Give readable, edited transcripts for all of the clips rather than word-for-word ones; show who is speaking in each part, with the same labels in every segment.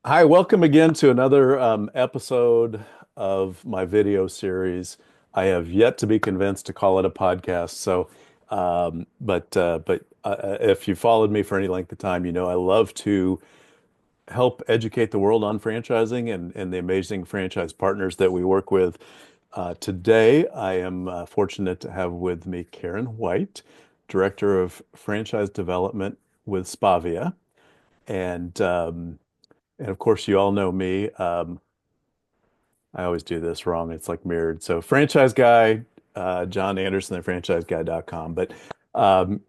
Speaker 1: Hi, welcome again to another episode of my video series. I have yet to be convinced to call it a podcast. But if you followed me for any length of time, you know I love to help educate the world on franchising and the amazing franchise partners that we work with. Today, I am fortunate to have with me Karyn White, Director of Franchise Development with Spavia, and and of course, you all know me. I always do this wrong. It's like mirrored. So franchise guy, John Anderson at franchiseguy.com. But um,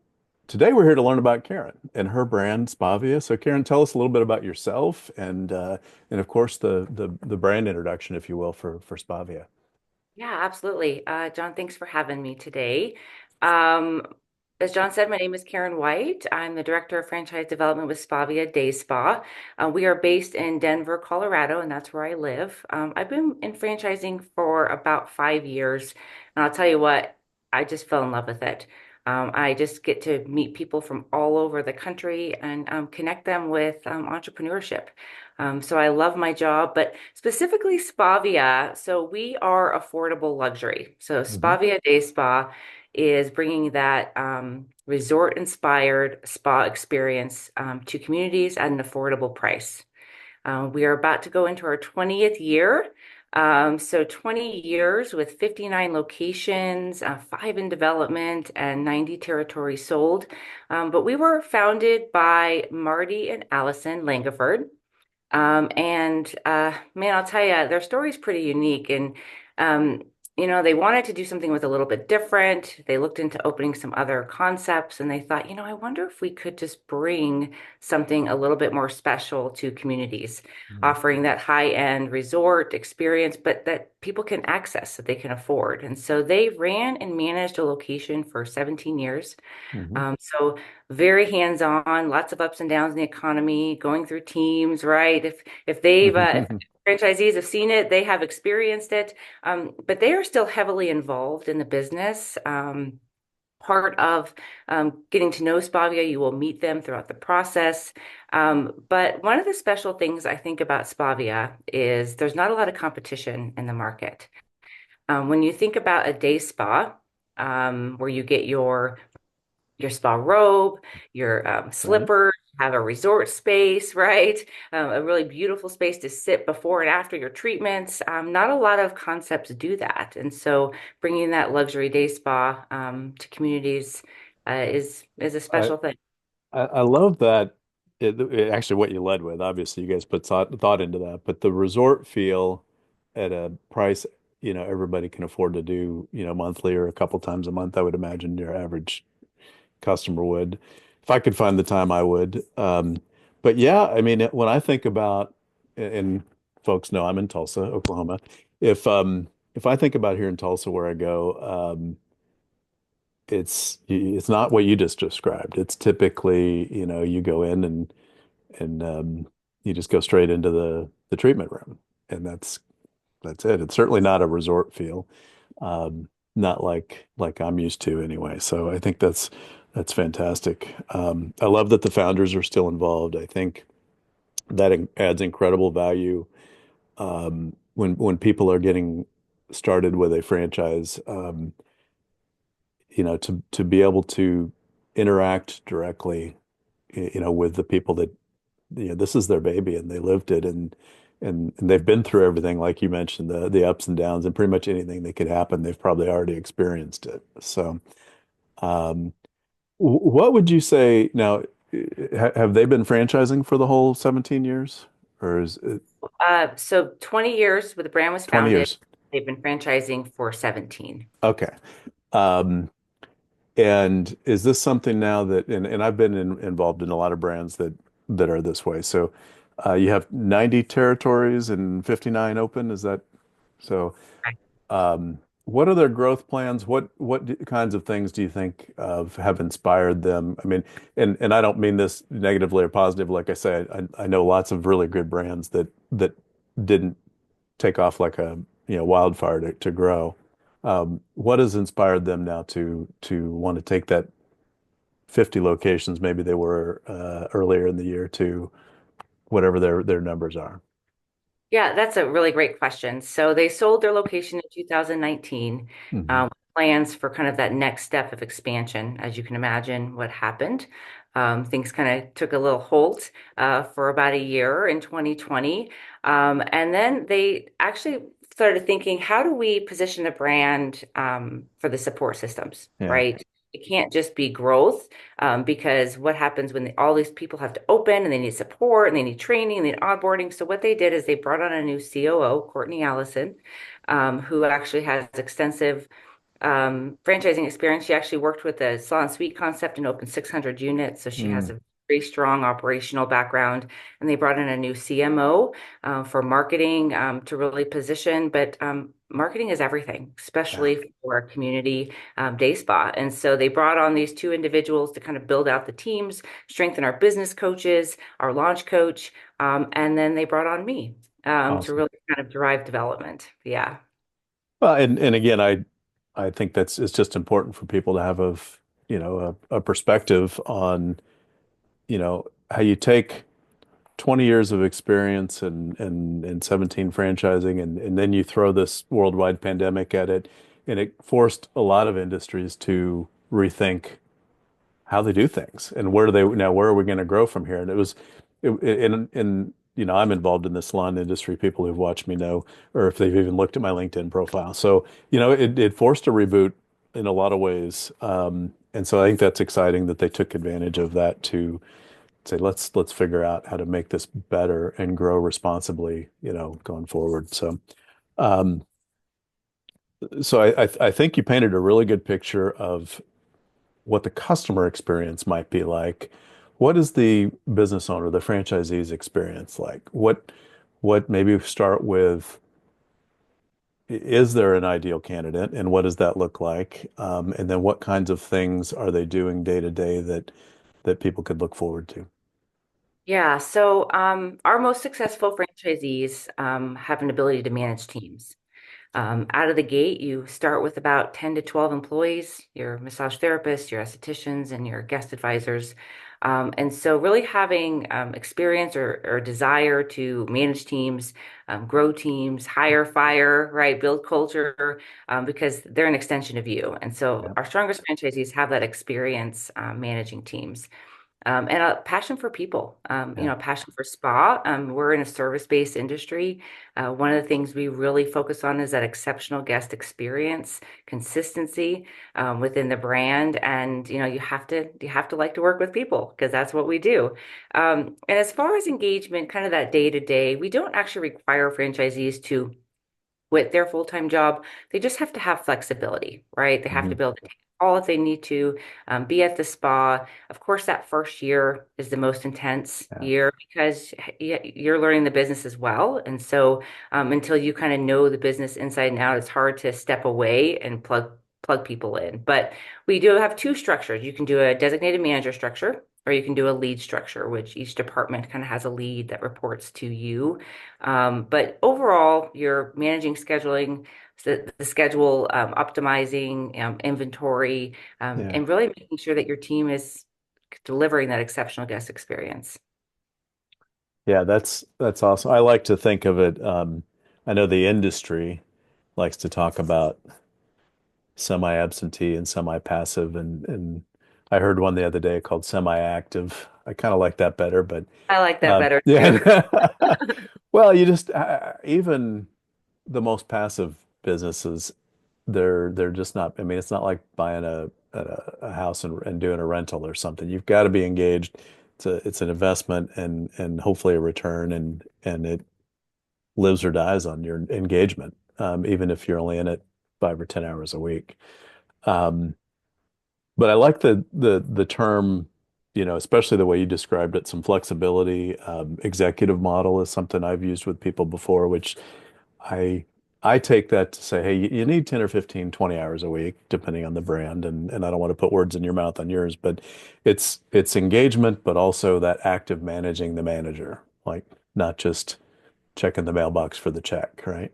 Speaker 1: today we're here to learn about Karyn and her brand Spavia. So Karyn, tell us a little bit about yourself and of course the brand introduction, if you will, for Spavia.
Speaker 2: Yeah, absolutely. John, thanks for having me today. Um, as John said, my name is Karyn White. I'm the Director of Franchise Development with Spavia Day Spa. We are based in Denver, Colorado, and that's where I live. I've been in franchising for about 5 years, and I'll tell you what, I just fell in love with it. I just get to meet people from all over the country and connect them with entrepreneurship. So I love my job, but specifically Spavia. So we are affordable luxury. So
Speaker 1: Hmm.
Speaker 2: Spavia Day Spa is bringing that resort-inspired spa experience to communities at an affordable price. We are about to go into our 20th year. So 20 years with 59 locations, five in development, and 90 territories sold. But we were founded by Marty and Allison Langeford. Man, I'll tell you, their story's pretty unique. And, um, they wanted to do something with a little bit different. They looked into opening some other concepts and they thought, I wonder if we could just bring something a little bit more special to communities, offering that high-end resort experience, but that people can access, that they can afford. And so they ran and managed a location for 17 years.
Speaker 1: Hmm.
Speaker 2: So very hands-on, lots of ups and downs in the economy, going through teams, right? If franchisees have seen it, they have experienced it, but they are still heavily involved in the business. Part of getting to know Spavia, you will meet them throughout the process. But one of the special things I think about Spavia is there's not a lot of competition in the market. When you think about a day spa, where you get your spa robe, your
Speaker 1: Right.
Speaker 2: slippers, have a resort space, right? A really beautiful space to sit before and after your treatments. Not a lot of concepts do that. And so bringing that luxury day spa to communities is a
Speaker 1: I,
Speaker 2: special thing.
Speaker 1: I love that. Actually, what you led with, obviously, you guys put thought into that, but the resort feel at a price, everybody can afford to do, monthly or a couple times a month, I would imagine your average customer would. If I could find the time, I would. But yeah, I mean, when I think about, and folks know I'm in Tulsa, Oklahoma. If I think about here in Tulsa where I go, it's not what you just described. It's typically, you go in and you just go straight into the treatment room, and that's it. It's certainly not a resort feel, not like I'm used to anyway. So I think that's fantastic. I love that the founders are still involved. I think that adds incredible value when people are getting started with a franchise. To be able to interact directly, with the people that, this is their baby and they lived it and they've been through everything, like you mentioned, the ups and downs and pretty much anything that could happen, they've probably already experienced it. So, um, what would you say now? Have they been franchising for the whole 17 years, or is it
Speaker 2: So 20 years when the brand was
Speaker 1: 20
Speaker 2: founded,
Speaker 1: years?
Speaker 2: they've been franchising for 17.
Speaker 1: Okay. Um, And is this something now that, and I've been involved in a lot of brands that are this way. So you have 90 territories and 59 open. Is that so? What are their growth plans? What kinds of things do you think of have inspired them? I mean, and I don't mean this negatively or positive. Like I say, I know lots of really good brands that didn't take off like a wildfire to grow. What has inspired them now to want to take that 50 locations maybe they were earlier in the year to? whatever their numbers are?
Speaker 2: Yeah, that's a really great question. So they sold their location in 2019,
Speaker 1: Hmm.
Speaker 2: plans for kind of that next step of expansion. As you can imagine, what happened. Things kind of took a little halt for about a year in 2020. And then they actually started thinking, how do we position the brand for the support systems,
Speaker 1: Yeah.
Speaker 2: right? It can't just be growth because what happens when all these people have to open and they need support and they need training and they need onboarding. So what they did is they brought on a new COO, Courtney Allison, who actually has extensive franchising experience. She actually worked with the salon suite concept and opened 600 units. So she has
Speaker 1: Mm.
Speaker 2: a very strong operational background. And they brought in a new CMO for marketing to really position. But marketing is everything,
Speaker 1: Yeah.
Speaker 2: especially for a community day spa. And so they brought on these two individuals to kind of build out the teams, strengthen our business coaches, our launch coach, and then they brought on me to
Speaker 1: Awesome.
Speaker 2: really kind of drive development. Yeah.
Speaker 1: Well, and again, I think that's it's just important for people to have a perspective on, how you take 20 years of experience and 17 franchising and then you throw this worldwide pandemic at it, and it forced a lot of industries to rethink how they do things and where are we going to grow from here? And I'm involved in the salon industry. People who've watched me know, or if they've even looked at my LinkedIn profile. So, it forced a reboot in a lot of ways. And so I think that's exciting that they took advantage of that to say, let's figure out how to make this better and grow responsibly, going forward. Um, so I think you painted a really good picture of what the customer experience might be like. What is the business owner, the franchisee's experience like? What maybe we start with, is there an ideal candidate and what does that look like? And then what kinds of things are they doing day to day that people could look forward to?
Speaker 2: Yeah, so our most successful franchisees have an ability to manage teams. Out of the gate, you start with about 10 to 12 employees, your massage therapists, your estheticians, and your guest advisors. And so, really having experience or desire to manage teams, grow teams, hire, fire, right, build culture, because they're an extension of you. And so,
Speaker 1: Yeah,
Speaker 2: our strongest franchisees have that experience managing teams and a passion for people,
Speaker 1: yeah,
Speaker 2: a passion for spa. We're in a service-based industry. One of the things we really focus on is that exceptional guest experience, consistency within the brand, and you have to like to work with people because that's what we do. And as far as engagement, kind of that day to day, we don't actually require franchisees to with their full-time job. They just have to have flexibility, right? They have to
Speaker 1: mhm,
Speaker 2: be able to take all if they need to, be at the spa. Of course, that first year is the most intense
Speaker 1: yeah,
Speaker 2: year because you're learning the business as well. And so until you kind of know the business inside and out, it's hard to step away and plug people in. But we do have two structures. You can do a designated manager structure, or you can do a lead structure, which each department kind of has a lead that reports to you. But overall, you're managing scheduling, the schedule, optimizing inventory,
Speaker 1: yeah,
Speaker 2: and really making sure that your team is delivering that exceptional guest experience.
Speaker 1: yeah. That's awesome. I like to think of it. I know the industry likes to talk about semi-absentee and semi-passive, and I heard one the other day called semi-active. I kind of like that better, but
Speaker 2: I like that better too.
Speaker 1: yeah. Well, you just even the most passive businesses, they're just not. I mean, it's not like buying a house and doing a rental or something. You've got to be engaged. It's an investment and hopefully a return, and it lives or dies on your engagement, even if you're only in it 5 or 10 hours a week. Um, but I like the term, especially the way you described it, some flexibility. Executive model is something I've used with people before, which I I take that to say, hey, you need 10 or 15, 20 hours a week, depending on the brand. And I don't want to put words in your mouth on yours, but it's engagement, but also that active managing the manager, like not just checking the mailbox for the check, right?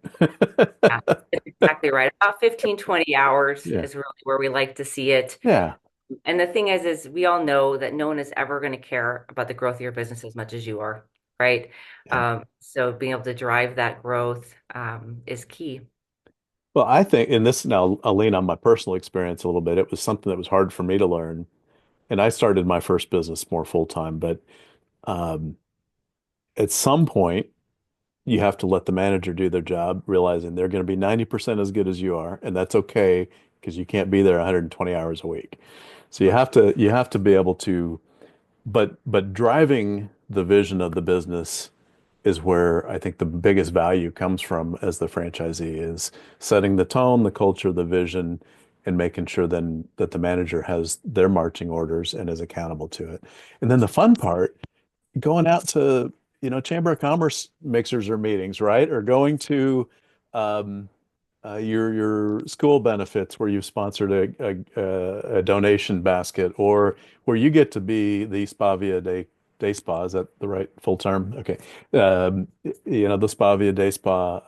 Speaker 2: Yeah, that's exactly right. About 15, 20 hours
Speaker 1: Yeah.
Speaker 2: is really where we like to see it.
Speaker 1: Yeah.
Speaker 2: And the thing is we all know that no one is ever going to care about the growth of your business as much as you are, right?
Speaker 1: Yeah.
Speaker 2: So being able to drive that growth is key.
Speaker 1: Well, I think, and this now I'll lean on my personal experience a little bit. It was something that was hard for me to learn. And I started my first business more full time, but um, at some point, you have to let the manager do their job, realizing they're going to be 90% as good as you are, and that's okay because you can't be there 120 hours a week. So you have to be able to, but driving the vision of the business is where I think the biggest value comes from as the franchisee is setting the tone, the culture, the vision, and making sure then that the manager has their marching orders and is accountable to it. And then the fun part going out to, Chamber of Commerce mixers or meetings, right? Or going to um, your school benefits where you've sponsored a donation basket, or where you get to be the Spavia Day Spa. Is that the right full term? Okay. The Spavia Day Spa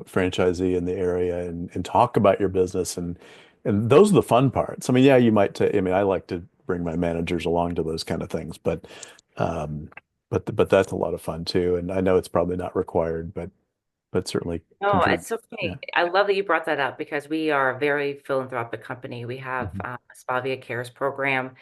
Speaker 1: franchisee in the area and talk about your business and those are the fun parts. I mean, yeah, you might take, I mean, I like to bring my managers along to those kind of things, um, but that's a lot of fun too. And I know it's probably not required, but certainly
Speaker 2: No,
Speaker 1: contribute.
Speaker 2: it's so
Speaker 1: Yeah.
Speaker 2: funny. I love that you brought that up because we are a very philanthropic company. We have
Speaker 1: Mhm.
Speaker 2: a Spavia Cares program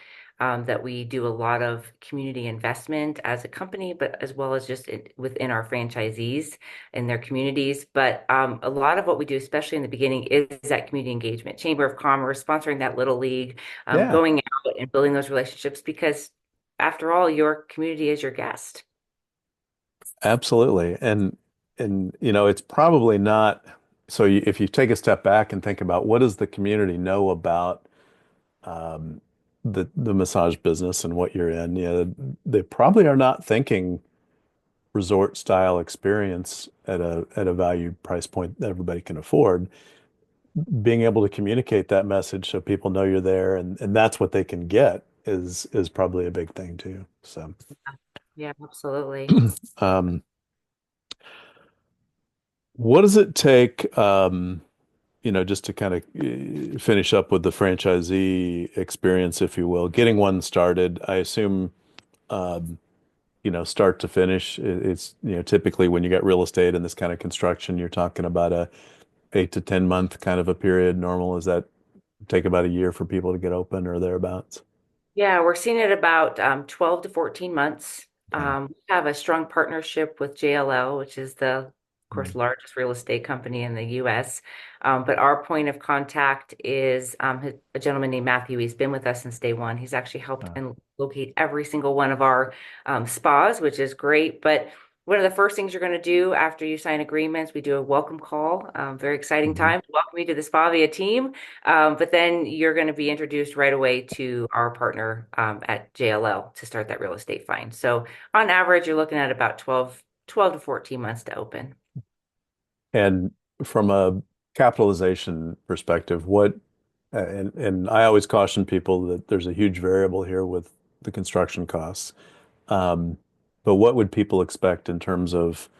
Speaker 2: that we do a lot of community investment as a company, but as well as just within our franchisees and their communities. But a lot of what we do, especially in the beginning, is that community engagement, Chamber of Commerce, sponsoring that little league,
Speaker 1: Yeah,
Speaker 2: going out and building those relationships because after all, your community is your guest.
Speaker 1: absolutely. And it's probably not so if you take a step back and think about what does the community know about um, the massage business and what you're in, they probably are not thinking resort style experience at a value price point that everybody can afford. Being able to communicate that message so people know you're there and that's what they can get is probably a big thing too. So
Speaker 2: Yeah, absolutely.
Speaker 1: um, what does it take, just to kind of finish up with the franchisee experience, if you will, getting one started? I assume, um, start to finish, it's, typically when you get real estate and this kind of construction, you're talking about a 8 to 10 month kind of a period. Normal, is that take about a year for people to get open or thereabouts?
Speaker 2: Yeah, we're seeing it about 12 to 14 months.
Speaker 1: Okay.
Speaker 2: We have a strong partnership with JLL, which is the, of course,
Speaker 1: Mm.
Speaker 2: largest real estate company in the US. But our point of contact is a gentleman named Matthew. He's been with us since day one. He's actually helped
Speaker 1: Uh,
Speaker 2: and locate every single one of our spas, which is great. But one of the first things you're going to do after you sign agreements, we do a welcome call. Very exciting
Speaker 1: mhm.
Speaker 2: time. Welcome you to the Spavia team. But then you're going to be introduced right away to our partner at JLL to start that real estate find. So on average, you're looking at about 12 to 14 months to open.
Speaker 1: And from a capitalization perspective, and I always caution people that there's a huge variable here with the construction costs. Um, but what would people expect in terms of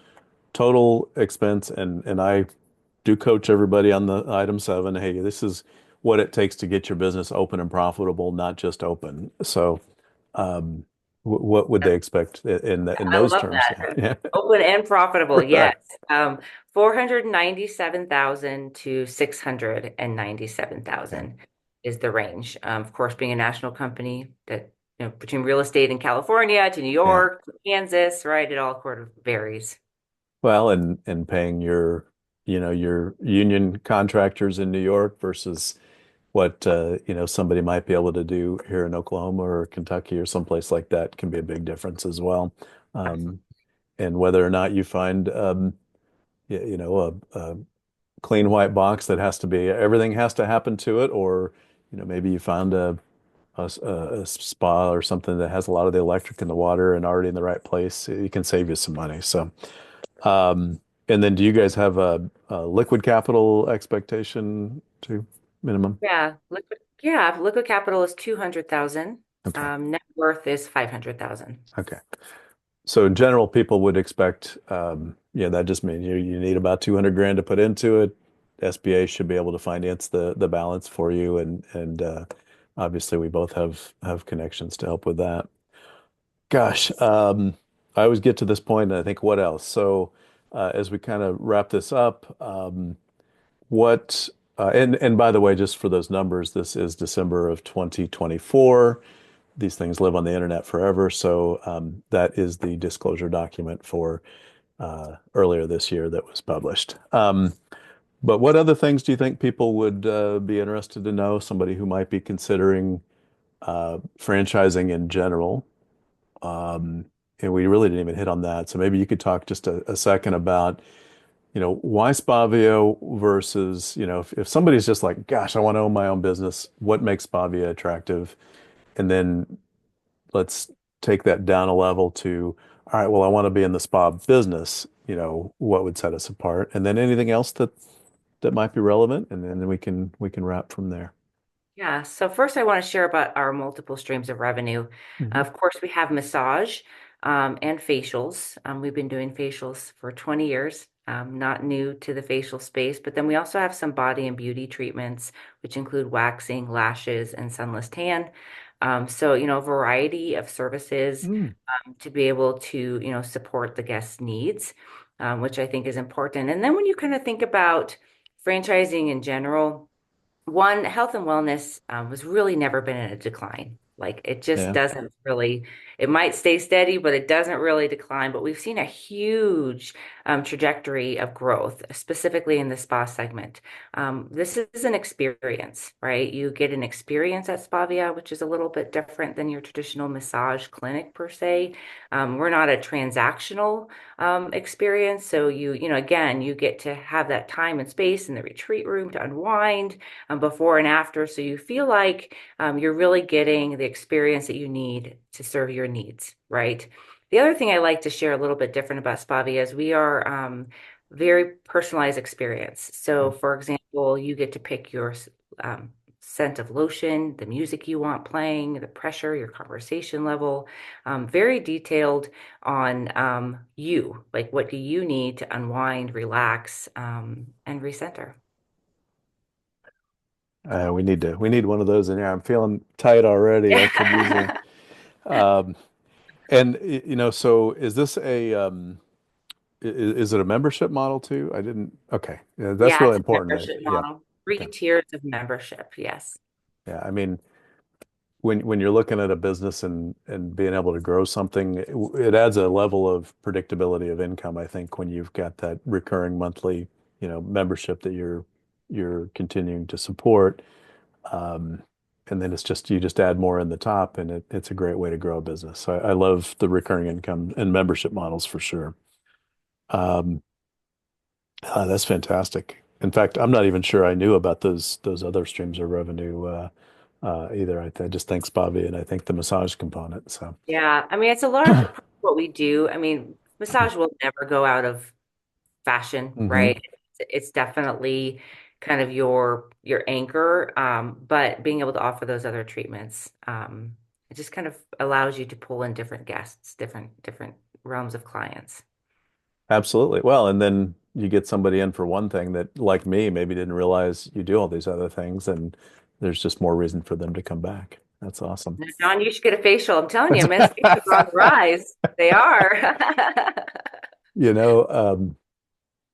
Speaker 1: total expense? And I do coach everybody on the item seven. Hey, this is what it takes to get your business open and profitable, not just open. So, um, what would they expect in
Speaker 2: I
Speaker 1: those
Speaker 2: love
Speaker 1: terms?
Speaker 2: that.
Speaker 1: Yeah.
Speaker 2: Open and profitable, yes.
Speaker 1: Right.
Speaker 2: 497,000 to
Speaker 1: Okay.
Speaker 2: 697,000 is the range. Of course, being a national company that, between real estate in California to New
Speaker 1: Yeah.
Speaker 2: York, to Kansas, right? It all sort of varies.
Speaker 1: Well, and paying your union contractors in New York versus what somebody might be able to do here in Oklahoma or Kentucky or someplace like that can be a big difference as well. Um, and whether or not you find a clean white box that has to be everything has to happen to it, or maybe you found a spa or something that has a lot of the electric and the water and already in the right place, it can save you some money. So. And then do you guys have a liquid capital expectation to minimum?
Speaker 2: Liquid capital is 200,000.
Speaker 1: Okay.
Speaker 2: Net worth is 500,000.
Speaker 1: Okay. So in general, people would expect, yeah, that just means you need about 200 grand to put into it. SBA should be able to finance the balance for you, and obviously we both have connections to help with that. Gosh, I always get to this point and I think, what else? So, as we kind of wrap this up, what and by the way, just for those numbers, this is December of 2024. These things live on the internet forever, so that is the disclosure document for earlier this year that was published. But what other things do you think people would be interested to know? Somebody who might be considering franchising in general. And we really didn't even hit on that. So maybe you could talk just a second about, why Spavia versus, if somebody's just like, gosh, I want to own my own business, what makes Spavia attractive? And then let's take that down a level to, all right, well, I want to be in the spa business, what would set us apart? And then anything else that might be relevant, and then we can wrap from there.
Speaker 2: Yeah, so first I want to share about our multiple streams of revenue.
Speaker 1: Mhm.
Speaker 2: Of course, we have massage and facials. We've been doing facials for 20 years, not new to the facial space, but then we also have some body and beauty treatments, which include waxing, lashes, and sunless tan. So, a variety of services
Speaker 1: Mm.
Speaker 2: to be able to, support the guest's needs, which I think is important. And then when you kind of think about franchising in general, one, health and wellness was really never been in a decline. Like it just
Speaker 1: Yeah.
Speaker 2: doesn't really, it might stay steady, but it doesn't really decline. But we've seen a huge trajectory of growth, specifically in the spa segment. This is an experience, right? You get an experience at Spavia, which is a little bit different than your traditional massage clinic per se. We're not a transactional experience. So again, you get to have that time and space in the retreat room to unwind before and after. So you feel like you're really getting the experience that you need to serve your needs, right? The other thing I like to share a little bit different about Spavia is we are very personalized experience. So, for example, you get to pick your um, scent of lotion, the music you want playing, the pressure, your conversation level, very detailed on you, like what do you need to unwind, relax, and recenter.
Speaker 1: We need one of those in here. I'm feeling tight already. I could use a
Speaker 2: Yeah.
Speaker 1: um and so is this is it a membership model too? I didn't Okay. Yeah, that's
Speaker 2: Yeah,
Speaker 1: really
Speaker 2: it's a
Speaker 1: important.
Speaker 2: membership
Speaker 1: Yeah.
Speaker 2: model.
Speaker 1: Okay.
Speaker 2: Three tiers of membership. Yes.
Speaker 1: Yeah. I mean, when you're looking at a business and being able to grow something, it adds a level of predictability of income, I think, when you've got that recurring monthly, membership that you're continuing to support. Um, and then you just add more in the top, and it's a great way to grow a business. So I love the recurring income and membership models for sure. Um, that's fantastic. In fact, I'm not even sure I knew about those other streams of revenue either. I just think Spivey and I think the massage component. So,
Speaker 2: Yeah. I mean, it's a large part of what we do. I mean, massage will never go out of fashion,
Speaker 1: hmm
Speaker 2: right? It's definitely kind of your anchor, but being able to offer those other treatments, it just kind of allows you to pull in different guests, different realms of clients.
Speaker 1: Absolutely. Well, and then you get somebody in for one thing that, like me, maybe didn't realize you do all these other things, and there's just more reason for them to come back. That's awesome.
Speaker 2: Now, John, you should get a facial. I'm telling you, men's facials are on the rise. They are.
Speaker 1: You know,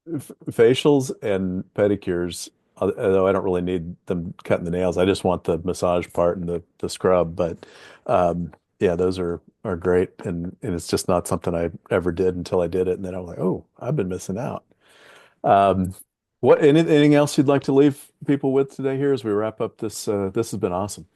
Speaker 1: facials and pedicures, although I don't really need them cutting the nails. I just want the massage part and the scrub. But yeah, those are great, and it's just not something I ever did until I did it, and then I was like, oh, I've been missing out. Um, anything else you'd like to leave people with today here as we wrap up this? This has been awesome.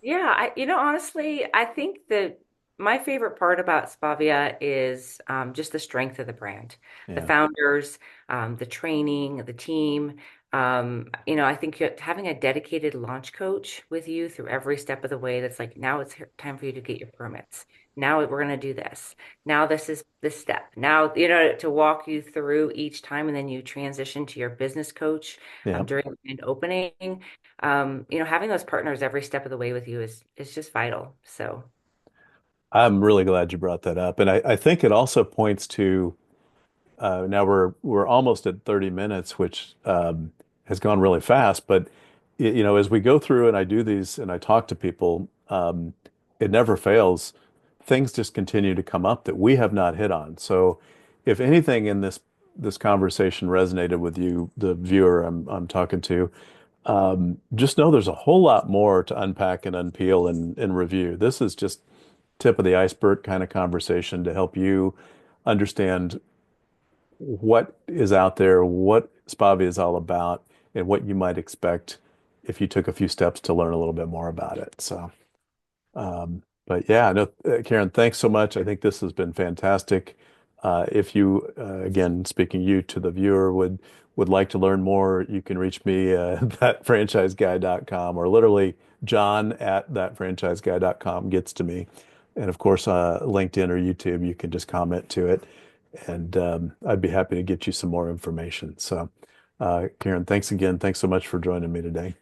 Speaker 2: Yeah, honestly, I think that my favorite part about Spavia is just the strength of the brand, the
Speaker 1: Yeah,
Speaker 2: founders, the training, the team. I think having a dedicated launch coach with you through every step of the way, that's like, now it's time for you to get your permits. Now we're going to do this. Now this is this step. Now, to walk you through each time, and then you transition to your business coach
Speaker 1: yeah.
Speaker 2: during the grand opening. Having those partners every step of the way with you is just vital. So
Speaker 1: I'm really glad you brought that up, and I think it also points to now we're almost at 30 minutes, which has gone really fast. But as we go through and I do these and I talk to people, it never fails. things just continue to come up that we have not hit on. So if anything in this conversation resonated with you, the viewer I'm talking to, just know there's a whole lot more to unpack and unpeel and review. This is just tip of the iceberg kind of conversation to help you understand what is out there, what Spavia is all about, and what you might expect if you took a few steps to learn a little bit more about it. So, but yeah, no, Karyn, thanks so much. I think this has been fantastic. If you, again, speaking you to the viewer, would like to learn more, you can reach me thatfranchiseguy.com, or literally John at thatfranchiseguy.com gets to me. And of course, LinkedIn or YouTube, you can just comment to it, and I'd be happy to get you some more information. So, Karyn, thanks again. Thanks so much for joining me today.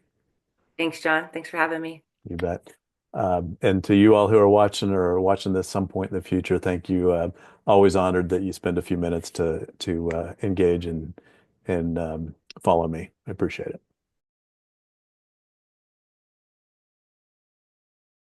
Speaker 2: Thanks, John. Thanks for having me.
Speaker 1: You bet. And to you all who are watching or are watching this some point in the future, thank you. Always honored that you spend a few minutes to engage and follow me. I appreciate it.